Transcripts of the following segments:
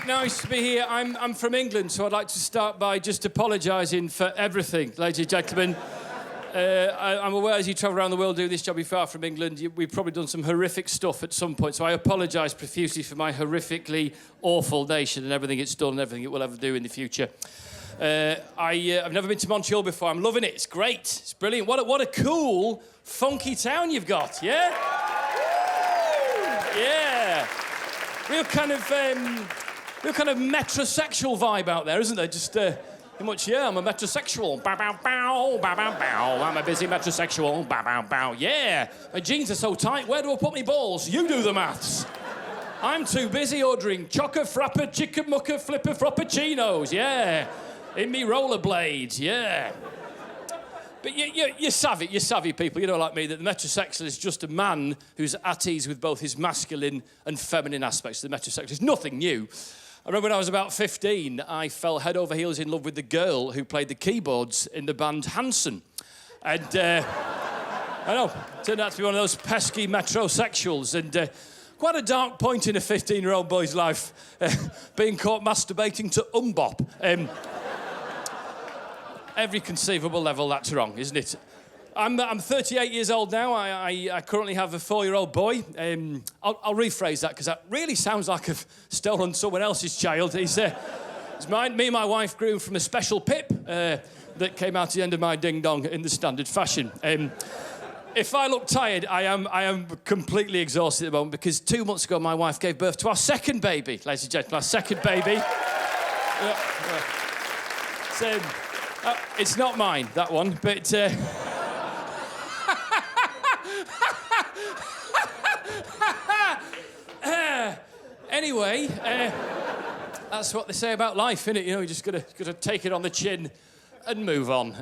Nice to be here. I'm from England, so I'd like to start by just apologising for everything, ladies and gentlemen. I'm aware as you travel around the world doing this job, you're far from England, we've probably done some horrific stuff at some point, so I apologise profusely for my horrifically awful nation and everything it's done and everything it will ever do in the future. I've never been to Montreal before. I'm loving it. It's great. It's brilliant. What a cool, funky town you've got, yeah? Yeah. Real kind of metrosexual vibe out there, isn't there? Just much, yeah, I'm a metrosexual. Bow, bow, bow, bow, bow, bow. I'm a busy metrosexual. Bow, bow, bow. Yeah. My jeans are so tight. Where do I put my balls? You do the maths. I'm too busy ordering chocker, frapper, chicken mucker, flipper, frappuccinos. Yeah. In me rollerblades. Yeah. But you're savvy people, you know, like me, that the metrosexual is just a man who's at ease with both his masculine and feminine aspects. The metrosexual is nothing new. I remember when I was about 15, I fell head over heels in love with the girl who played the keyboards in the band Hanson. And, I know, turned out to be one of those pesky metrosexuals. And quite a dark point in a 15-year-old boy's life, being caught masturbating to Umbop. Every conceivable level, that's wrong, isn't it? I'm 38 years old now. I currently have a 4-year-old boy. I'll rephrase that, because that really sounds like I've stolen someone else's child. It's mine. Me and my wife grew from a special pip that came out at the end of my ding-dong in the standard fashion. If I look tired, I am completely exhausted at the moment, because 2 months ago, my wife gave birth to our second baby, ladies and gentlemen, our second baby. It's not mine, that one, but... Anyway, that's what they say about life, innit? You know, you just gotta take it on the chin and move on.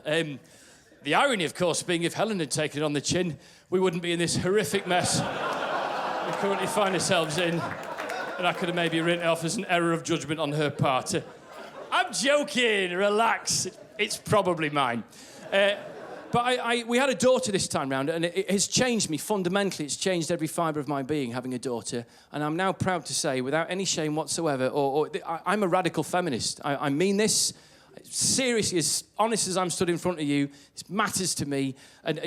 The irony, of course, being if Helen had taken it on the chin, we wouldn't be in this horrific mess we currently find ourselves in, and I could have maybe written it off as an error of judgment on her part. I'm joking, relax. It's probably mine. But we had a daughter this time round, and it has changed me fundamentally. It's changed every fibre of my being, having a daughter. And I'm now proud to say, without any shame whatsoever, I'm a radical feminist. I mean this seriously, as honest as I'm stood in front of you. This matters to me. And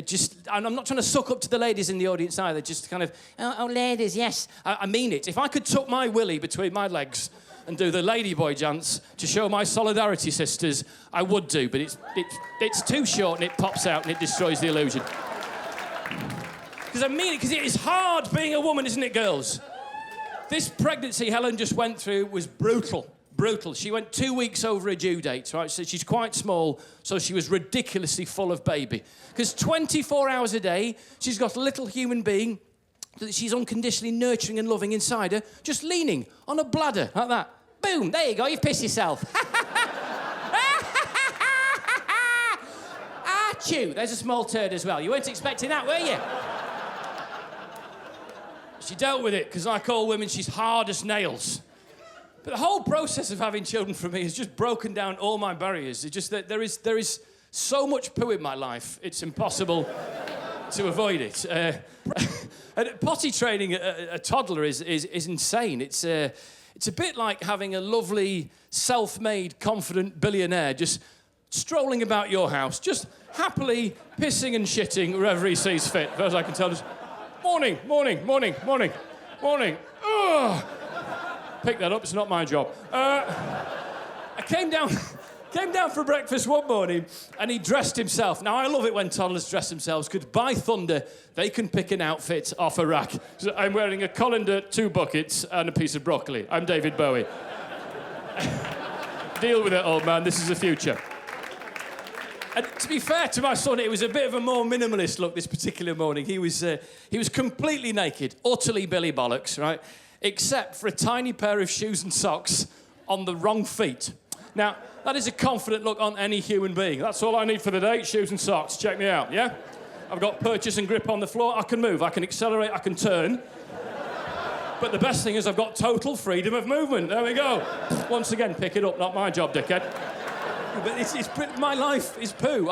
I'm not trying to suck up to the ladies in the audience either, just kind of, oh ladies, yes. I mean it. If I could tuck my willy between my legs and do the ladyboy dance to show my solidarity, sisters, I would do, but it's too short and it pops out and it destroys the illusion. Because I mean it, because it is hard being a woman, isn't it, girls? This pregnancy Helen just went through was brutal. She went 2 weeks over her due date, right? So she's quite small, so she was ridiculously full of baby. Because 24 hours a day, she's got a little human being that she's unconditionally nurturing and loving inside her, just leaning on a bladder like that. Boom, there you go, you've pissed yourself. Achoo, there's a small turd as well. You weren't expecting that, were you? She dealt with it, because like all women, she's hard as nails. But the whole process of having children for me has just broken down all my barriers. It's just that there is so much poo in my life, it's impossible to avoid it. And potty training a toddler is insane. It's a bit like having a lovely, self-made, confident billionaire just strolling about your house, just happily pissing and shitting wherever he sees fit. As I can tell, just morning. Ugh. Pick that up, it's not my job. I came down for breakfast one morning and he dressed himself. Now, I love it when toddlers dress themselves, because by thunder, they can pick an outfit off a rack. So I'm wearing a colander, 2 buckets, and a piece of broccoli. I'm David Bowie. Deal with it, old man, this is the future. And to be fair to my son, it was a bit of a more minimalist look this particular morning. He was completely naked, utterly Billy Bollocks, right? Except for a tiny pair of shoes and socks on the wrong feet. Now, that is a confident look on any human being. That's all I need for the day, shoes and socks. Check me out, yeah? I've got purchase and grip on the floor. I can move, I can accelerate, I can turn. But the best thing is I've got total freedom of movement. There we go. Once again, pick it up, not my job, dickhead. But my life is poo.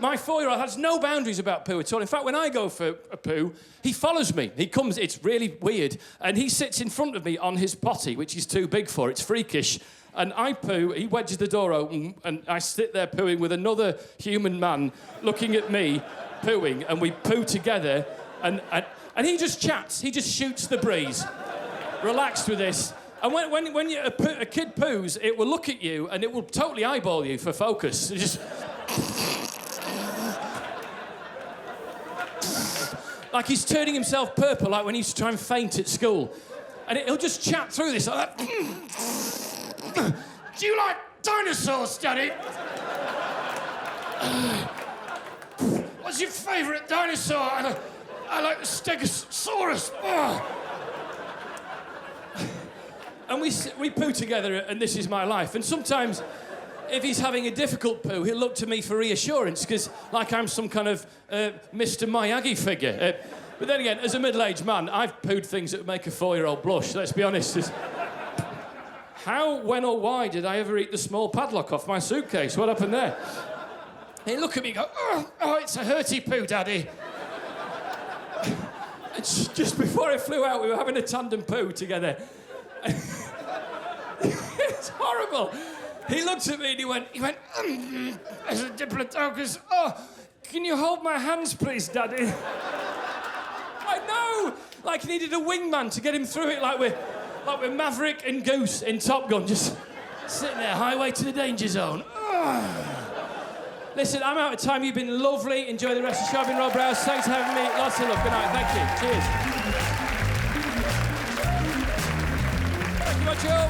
My 4-year-old has no boundaries about poo at all. In fact, when I go for a poo, he follows me. He comes, it's really weird, and he sits in front of me on his potty, which he's too big for. It's freakish. And I poo, he wedges the door open, and I sit there pooing with another human man looking at me pooing, and we poo together, and he just chats. He just shoots the breeze. Relaxed with this. And when a kid poos, it will look at you, and it will totally eyeball you for focus. It just... like he's turning himself purple, like when he used to try and faint at school. And he'll just chat through this like that. Do you like dinosaurs, Daddy? What's your favourite dinosaur? I like the Stegosaurus. And we poo together, and this is my life. And sometimes, if he's having a difficult poo, he'll look to me for reassurance, because like I'm some kind of Mr. Miyagi figure. But then again, as a middle-aged man, I've pooed things that would make a 4-year-old blush, let's be honest. How, when or why did I ever eat the small padlock off my suitcase? What happened there? He'd look at me and go, oh, it's a hurty poo, Daddy. And just before I flew out, we were having a tandem poo together. It's horrible. He looked at me and he went, as a diplodocus, can you hold my hands, please, Daddy? I know! Like he needed a wingman to get him through it, like we're Maverick and Goose in Top Gun, just sitting there, highway to the danger zone. Listen, I'm out of time. You've been lovely. Enjoy the rest of the show. I've been Rob Rouse. Thanks for having me. Lots of love. Good night. Thank you. Cheers. Thank you, Montreal.